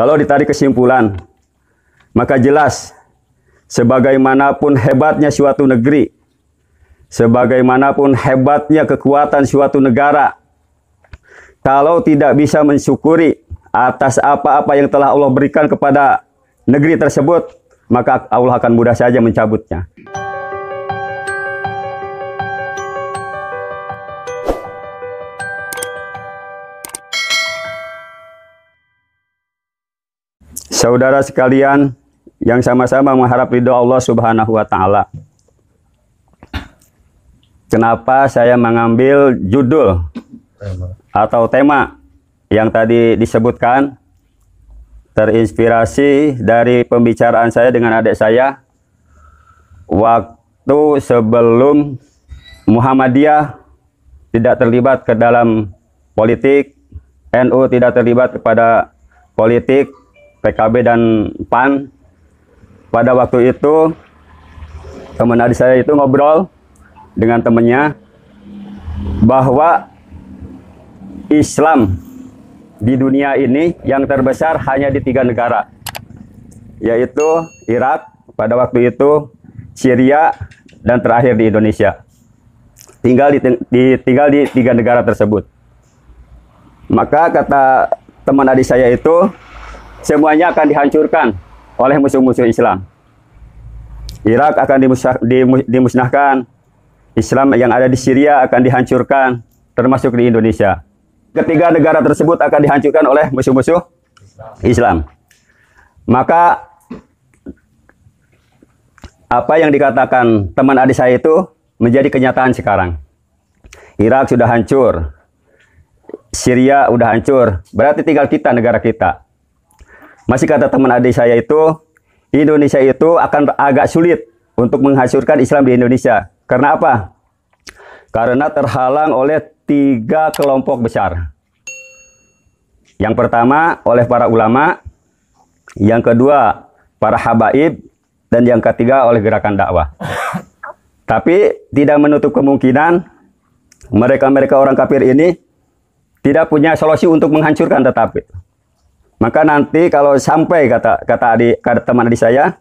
Kalau ditarik kesimpulan, maka jelas sebagaimanapun hebatnya suatu negeri, sebagaimanapun hebatnya kekuatan suatu negara, kalau tidak bisa mensyukuri atas apa-apa yang telah Allah berikan kepada negeri tersebut, maka Allah akan mudah saja mencabutnya. Saudara sekalian yang sama-sama mengharap ridho Allah Subhanahu wa Ta'ala. Kenapa saya mengambil judul atau tema yang tadi disebutkan? Terinspirasi dari pembicaraan saya dengan adik saya waktu sebelum Muhammadiyah tidak terlibat ke dalam politik, NU tidak terlibat kepada politik, PKB dan PAN. Pada waktu itu teman adik saya itu ngobrol dengan temannya bahwa Islam di dunia ini yang terbesar hanya di 3 negara, yaitu Irak pada waktu itu, Syria, dan terakhir di Indonesia. Tinggal di 3 negara tersebut. Maka kata teman adik saya itu, semuanya akan dihancurkan oleh musuh-musuh Islam. Irak akan dimusnahkan, Islam yang ada di Syria akan dihancurkan, termasuk di Indonesia. Ketiga negara tersebut akan dihancurkan oleh musuh-musuh Islam. Maka apa yang dikatakan teman adik saya itu menjadi kenyataan sekarang. Irak sudah hancur, Syria sudah hancur, berarti tinggal kita, negara kita. Masih kata teman adik saya itu, Indonesia itu akan agak sulit untuk menghancurkan Islam di Indonesia. Karena apa? Karena terhalang oleh 3 kelompok besar. Yang pertama oleh para ulama, yang kedua para habaib, dan yang ketiga oleh gerakan dakwah. Tapi tidak menutup kemungkinan mereka-mereka orang kafir ini tidak punya solusi untuk menghancurkan tetapi. Maka nanti kalau sampai kata teman adik saya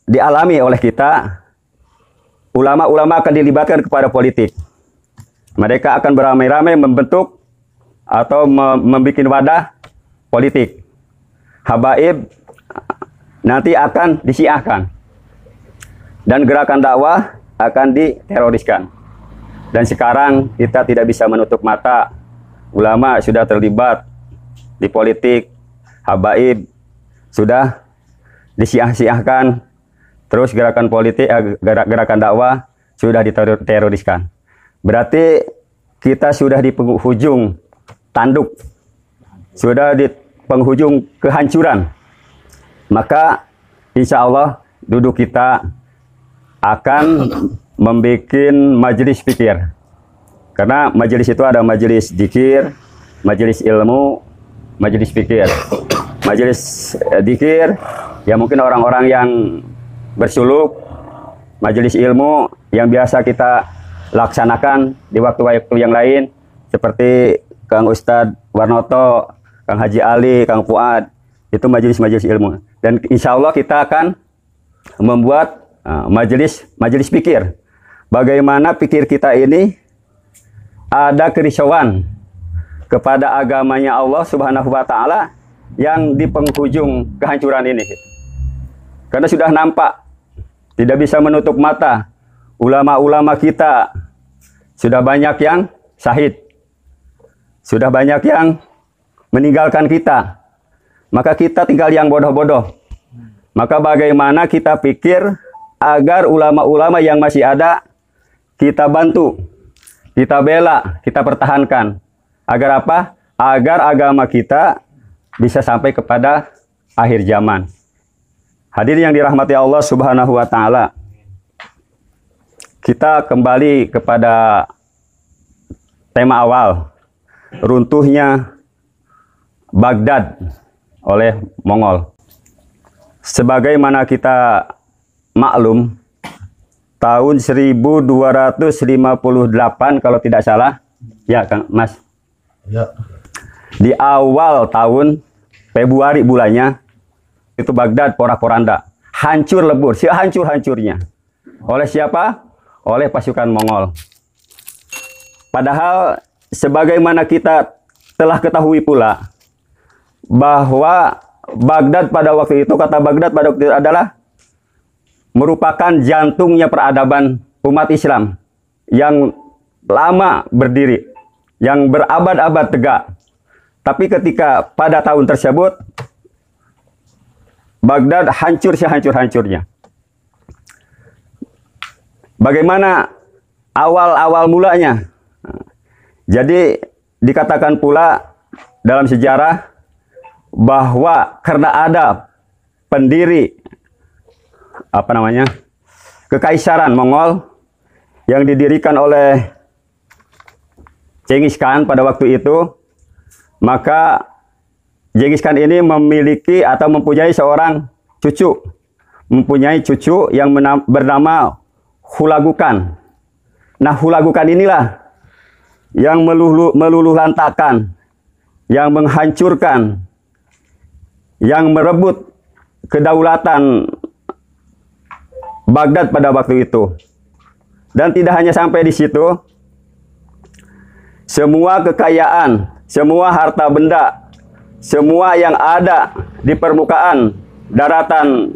dialami oleh kita, ulama-ulama akan dilibatkan kepada politik. Mereka akan beramai-ramai membentuk atau membuat wadah politik. Habaib nanti akan disiahkan. Dan gerakan dakwah akan diteroriskan. Dan sekarang kita tidak bisa menutup mata. Ulama sudah terlibat di politik, habaib sudah disiah-siahkan, terus gerakan politik, gerakan dakwah sudah diteroriskan. Berarti kita sudah di penghujung tanduk, sudah di penghujung kehancuran. Maka insya Allah duduk kita akan membuat majelis fikir. Karena majelis itu ada majelis dzikir, majelis ilmu, majelis fikir. Majelis dzikir ya mungkin orang-orang yang bersuluk, majelis ilmu yang biasa kita laksanakan di waktu-waktu yang lain seperti Kang Ustadz Warnoto, Kang Haji Ali, Kang Fuad, itu majelis-majelis ilmu. Dan insya Allah kita akan membuat majelis fikir. Bagaimana pikir kita ini ada kerisauan kepada agamanya Allah Subhanahu wa Ta'ala yang di penghujung kehancuran ini. Karena sudah nampak, tidak bisa menutup mata, ulama-ulama kita sudah banyak yang syahid, sudah banyak yang meninggalkan kita. Maka kita tinggal yang bodoh-bodoh. Maka bagaimana kita pikir agar ulama-ulama yang masih ada kita bantu, kita bela, kita pertahankan. Agar apa? Agar agama kita bisa sampai kepada akhir zaman. Hadirin yang dirahmati Allah Subhanahu wa Ta'ala. Kita kembali kepada tema awal, runtuhnya Baghdad oleh Mongol. Sebagaimana kita maklum, tahun 1258 kalau tidak salah, ya Kang Mas. Ya. Di awal tahun Februari bulannya, itu Baghdad porak-poranda, hancur lebur, sehancur-hancurnya. Oleh siapa? Oleh pasukan Mongol. Padahal sebagaimana kita telah ketahui pula bahwa Baghdad pada waktu itu, kata Baghdad pada waktu itu adalah merupakan jantungnya peradaban umat Islam yang lama berdiri, yang berabad-abad tegak. Tapi ketika pada tahun tersebut, Baghdad hancur sehancur-hancurnya. Bagaimana awal-awal mulanya? Jadi dikatakan pula dalam sejarah bahwa karena ada pendiri Kekaisaran Mongol yang didirikan oleh Genghis Khan pada waktu itu, maka Genghis Khan ini memiliki atau mempunyai seorang cucu, yang bernama Hulagukan. Nah, Hulagukan inilah yang meluluh lantakan, yang menghancurkan, yang merebut kedaulatan Baghdad pada waktu itu. Dan tidak hanya sampai di situ, semua kekayaan, semua harta benda, semua yang ada di permukaan daratan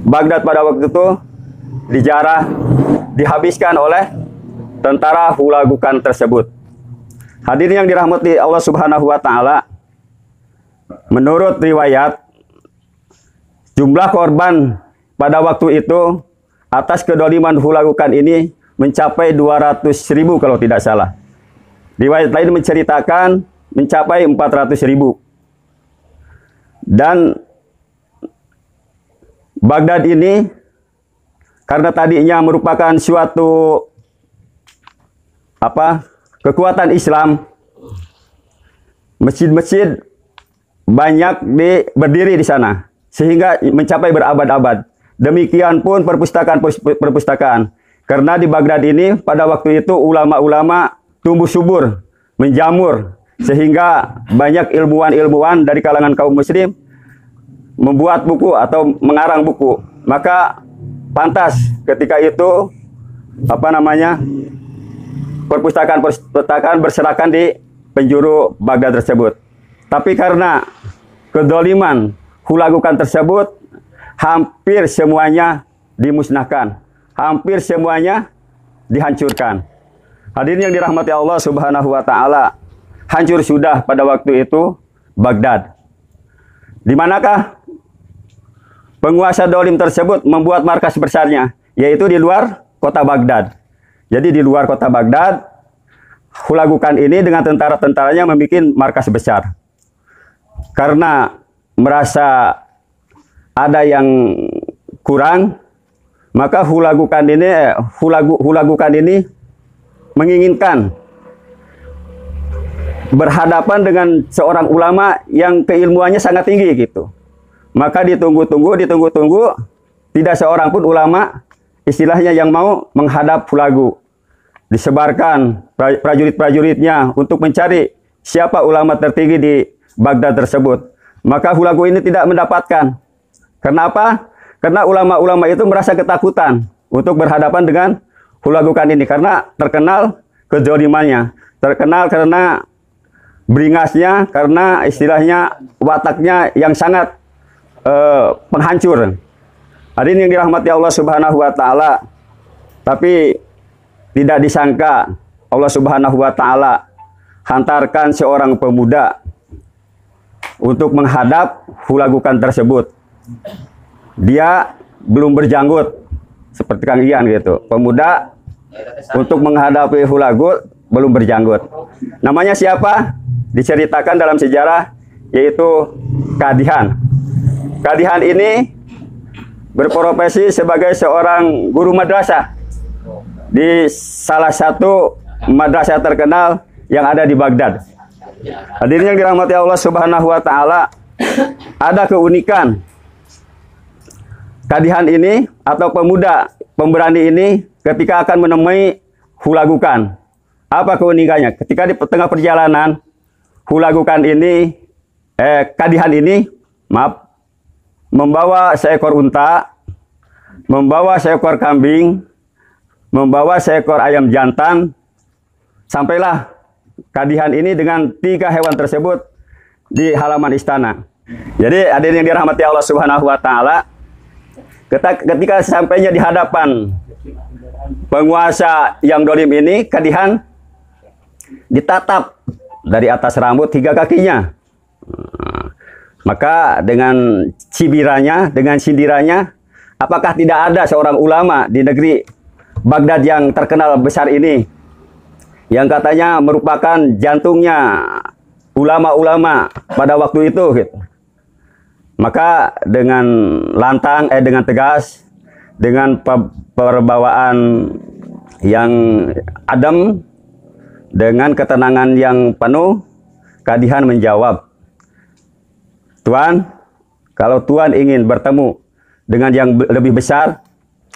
Baghdad pada waktu itu dijarah, dihabiskan oleh tentara Hulagukan tersebut. Hadirin yang dirahmati Allah Subhanahu wa taala, menurut riwayat jumlah korban pada waktu itu atas kedoliman Hulagukan ini mencapai 200.000 kalau tidak salah. Riwayat lain menceritakan mencapai 400.000. Dan Baghdad ini karena tadinya merupakan suatu kekuatan Islam, masjid-masjid banyak berdiri di sana sehingga mencapai berabad-abad. Demikian pun perpustakaan. Karena di Baghdad ini pada waktu itu ulama-ulama tumbuh subur, menjamur, sehingga banyak ilmuwan-ilmuwan dari kalangan kaum muslim membuat buku atau mengarang buku. Maka pantas ketika itu perpustakaan berserakan di penjuru Baghdad tersebut. Tapi karena kedoliman Hulagukan tersebut, hampir semuanya dimusnahkan, hampir semuanya dihancurkan. Hadirin yang dirahmati Allah Subhanahu wa taala, hancur sudah pada waktu itu Baghdad. Di manakah penguasa dolim tersebut membuat markas besarnya? Yaitu di luar kota Baghdad. Jadi di luar kota Baghdad, Hulagukan ini dengan tentara-tentaranya membuat markas besar. Karena merasa ada yang kurang, maka Hulagukan ini menginginkan berhadapan dengan seorang ulama yang keilmuannya sangat tinggi gitu. Maka ditunggu-tunggu, tidak seorang pun ulama istilahnya yang mau menghadap Hulagu. Disebarkan prajurit-prajuritnya untuk mencari siapa ulama tertinggi di Baghdad tersebut. Maka Hulagu ini tidak mendapatkan. Kenapa? Karena ulama-ulama itu merasa ketakutan untuk berhadapan dengan Hulagukan ini. Karena terkenal kezalimannya. Terkenal karena beringasnya, karena istilahnya wataknya yang sangat penghancur. Hadirin yang dirahmati Allah Subhanahu wa taala. Tapi tidak disangka Allah Subhanahu wa taala hantarkan seorang pemuda untuk menghadap Hulagukan tersebut. Dia belum berjanggut seperti Kang Ian gitu. Pemuda untuk menghadapi Hulagu belum berjanggut. Namanya siapa? Diceritakan dalam sejarah yaitu Kadihan. Kadihan ini berprofesi sebagai seorang guru madrasah di salah satu madrasah terkenal yang ada di Baghdad. Hadirin yang dirahmati Allah Subhanahu wa taala, ada keunikan Kadihan ini atau pemuda pemberani ini ketika akan menemui Hulagukan. Apa keunikannya? Ketika di tengah perjalanan, Hulagukan ini Kadihan ini, maaf, membawa seekor unta, membawa seekor kambing, membawa seekor ayam jantan. Sampailah Kadihan ini dengan 3 hewan tersebut di halaman istana. Jadi hadirin yang dirahmati Allah Subhanahu wa taala, ketika sampainya di hadapan penguasa yang dolim ini, Kadihan ditatap dari atas rambut hingga kakinya. Maka dengan cibirannya, dengan sindirannya, apakah tidak ada seorang ulama di negeri Baghdad yang terkenal besar ini, yang katanya merupakan jantungnya ulama-ulama pada waktu itu, gitu. Maka dengan lantang, dengan tegas, dengan perbawaan yang adem, dengan ketenangan yang penuh, Kadihan menjawab, "Tuan, kalau Tuan ingin bertemu dengan yang lebih besar,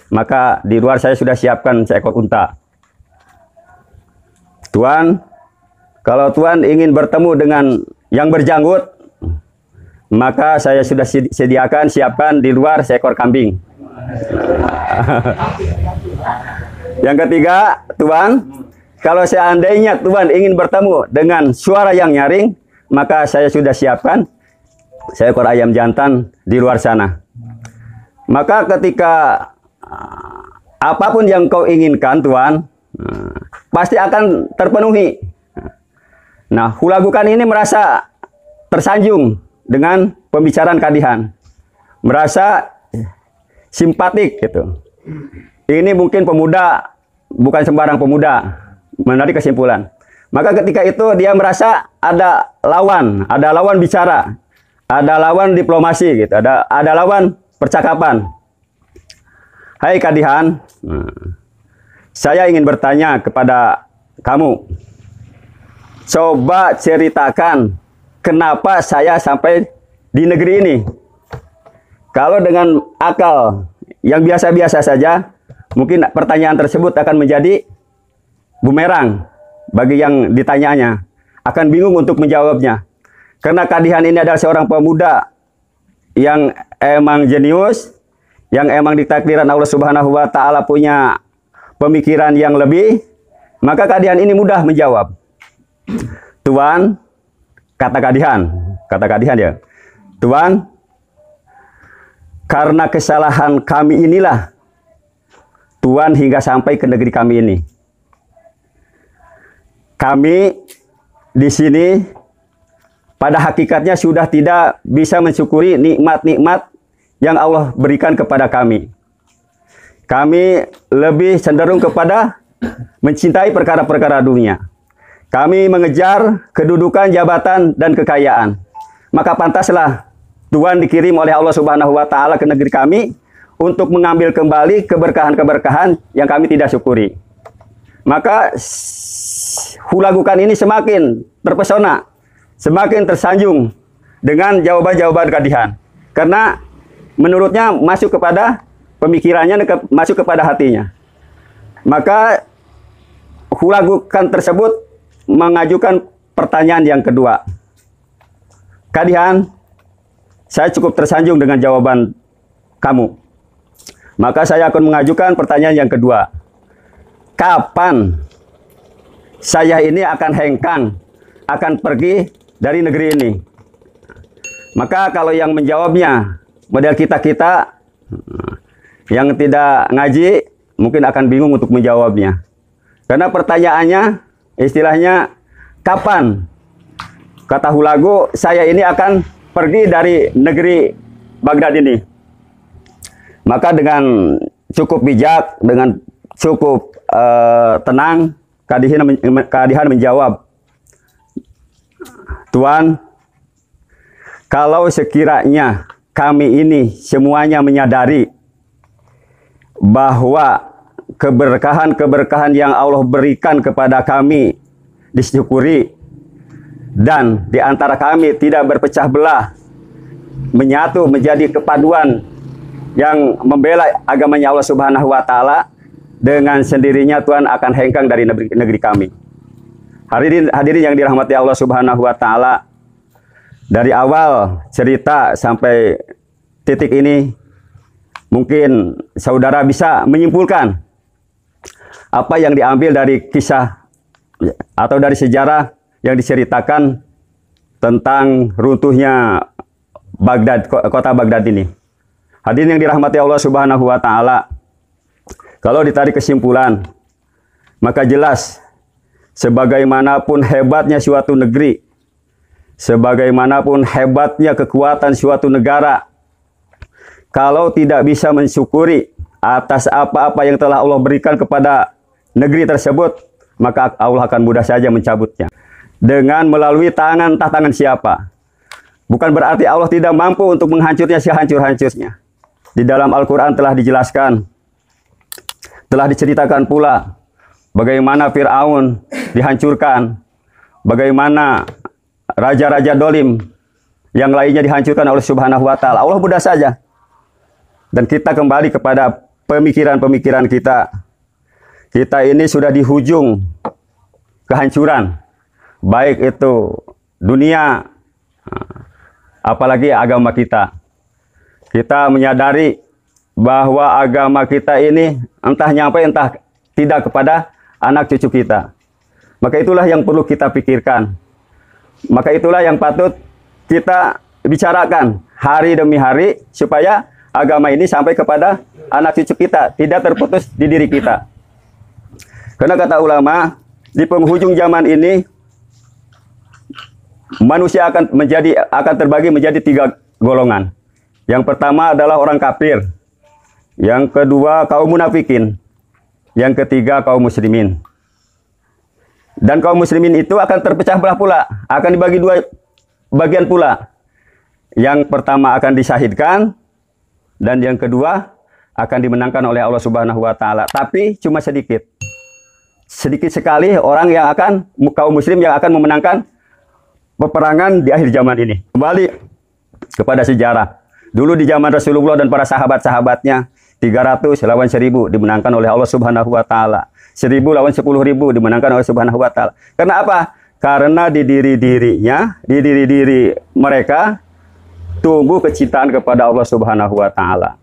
maka di luar saya sudah siapkan seekor unta. Tuan, kalau Tuan ingin bertemu dengan yang berjanggut, maka saya sudah siapkan di luar seekor kambing." Yang ketiga, Tuan, kalau seandainya Tuan ingin bertemu dengan suara yang nyaring, maka saya sudah siapkan seekor ayam jantan di luar sana. Maka ketika apapun yang kau inginkan, Tuan, pasti akan terpenuhi. Nah, Hulagukan ini merasa tersanjung dengan pembicaraan Kadihan, merasa simpatik gitu. Ini mungkin pemuda, bukan sembarang pemuda, menarik kesimpulan. Maka ketika itu dia merasa ada lawan bicara, ada lawan diplomasi gitu, ada lawan percakapan. "Hai Kadihan, saya ingin bertanya kepada kamu. Coba ceritakan kenapa saya sampai di negeri ini. Kalau dengan akal yang biasa-biasa saja, mungkin pertanyaan tersebut akan menjadi bumerang bagi yang ditanyanya, akan bingung untuk menjawabnya. Karena Kadihan ini adalah seorang pemuda yang emang jenius, yang emang ditakdiran Allah Subhanahu wa taala punya pemikiran yang lebih, maka Kadihan ini mudah menjawab. "Tuan," kata Kadihan ya, "Tuan, karena kesalahan kami inilah Tuan hingga sampai ke negeri kami ini. Kami di sini pada hakikatnya sudah tidak bisa mensyukuri nikmat-nikmat yang Allah berikan kepada kami. Kami lebih cenderung kepada mencintai perkara-perkara dunia. Kami mengejar kedudukan, jabatan, dan kekayaan. Maka pantaslah Tuhan dikirim oleh Allah Subhanahu wa taala ke negeri kami untuk mengambil kembali keberkahan-keberkahan yang kami tidak syukuri." Maka Hulagukan ini semakin terpesona, semakin tersanjung dengan jawaban-jawaban Kadihan. Karena menurutnya masuk kepada pemikirannya, masuk kepada hatinya. Maka Hulagukan tersebut mengajukan pertanyaan yang kedua. "Kadihan, saya cukup tersanjung dengan jawaban kamu. Maka saya akan mengajukan pertanyaan yang kedua. Kapan saya ini akan hengkang, akan pergi dari negeri ini?" Maka kalau yang menjawabnya model kita-kita yang tidak ngaji, mungkin akan bingung untuk menjawabnya. Karena pertanyaannya istilahnya, kapan? Kata Hulagu, saya ini akan pergi dari negeri Baghdad ini. Maka dengan cukup bijak, dengan cukup tenang, Kadihan menjawab, "Tuan, kalau sekiranya kami ini semuanya menyadari bahwa keberkahan-keberkahan yang Allah berikan kepada kami disyukuri, dan di antara kami tidak berpecah belah, menyatu menjadi kepaduan yang membela agamanya Allah Subhanahu wa taala, dengan sendirinya Tuhan akan hengkang dari negeri kami." Hadirin yang dirahmati Allah Subhanahu wa taala, Dari awal cerita sampai titik ini, mungkin saudara bisa menyimpulkan apa yang diambil dari kisah atau dari sejarah yang diceritakan tentang runtuhnya Baghdad, kota Baghdad ini. Hadirin yang dirahmati Allah Subhanahu wa taala, kalau ditarik kesimpulan, maka jelas sebagaimanapun hebatnya suatu negeri, sebagaimanapun hebatnya kekuatan suatu negara, kalau tidak bisa mensyukuri atas apa-apa yang telah Allah berikan kepada negeri tersebut, maka Allah akan mudah saja mencabutnya. Dengan melalui tangan, entah tangan siapa. Bukan berarti Allah tidak mampu untuk menghancurnya sehancur-hancurnya. Di dalam Al-Quran telah dijelaskan, telah diceritakan pula bagaimana Fir'aun dihancurkan, bagaimana raja-raja dolim yang lainnya dihancurkan oleh Subhanahu wa ta'ala. Allah mudah saja. Dan kita kembali kepada pemikiran-pemikiran kita. Kita ini sudah di hujung kehancuran. Baik itu dunia, apalagi agama kita. Kita menyadari bahwa agama kita ini entah nyampe entah tidak kepada anak cucu kita. Maka itulah yang perlu kita pikirkan. Maka itulah yang patut kita bicarakan hari demi hari supaya agama ini sampai kepada anak cucu kita, tidak terputus di diri kita. Karena kata ulama, di penghujung zaman ini manusia akan terbagi menjadi 3 golongan. Yang pertama adalah orang kafir. Yang kedua kaum munafikin. Yang ketiga kaum muslimin. Dan kaum muslimin itu akan terpecah belah pula, akan dibagi 2 bagian pula. Yang pertama akan disahidkan dan yang kedua akan dimenangkan oleh Allah Subhanahu wa taala. Tapi cuma sedikit. Sedikit sekali orang yang akan, kaum muslim yang akan memenangkan peperangan di akhir zaman ini. Kembali kepada sejarah. Dulu di zaman Rasulullah dan para sahabat-sahabatnya, 300 lawan 1000 dimenangkan oleh Allah Subhanahu wa taala. 1000 lawan 10.000 dimenangkan oleh Subhanahu wa taala. Karena apa? Karena di diri mereka tumbuh kecintaan kepada Allah Subhanahu wa taala.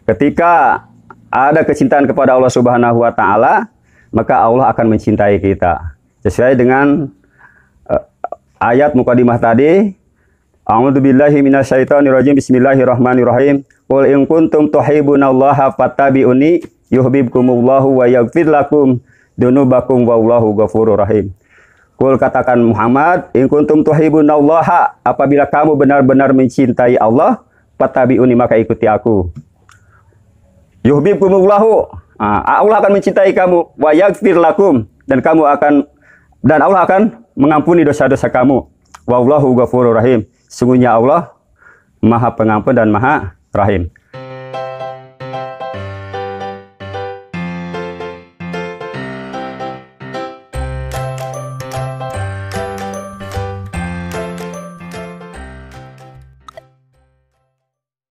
Ketika ada kecintaan kepada Allah Subhanahu wa taala, maka Allah akan mencintai kita. Sesuai dengan ayat mukadimah tadi, A'udzubillahi minasyaitonirrajim. Bismillahirrahmanirrahim. Qul in kuntum tuhibbunallaha fattabi'uni yuhibbukumullahu wa yaghfir lakum dzunubakum wallahu ghafurur rahim. Qul, katakan Muhammad, in kuntum tuhibbunallaha, apabila kamu benar-benar mencintai Allah, fattabi'uni, maka ikuti aku. Yuhibbukumullahu, Allah akan mencintai kamu, wa yaghfir lakum, dan Allah akan mengampuni dosa-dosa kamu. Wallahu ghafurur rahim. Sungguhnya Allah Maha Pengampun dan Maha Rahim.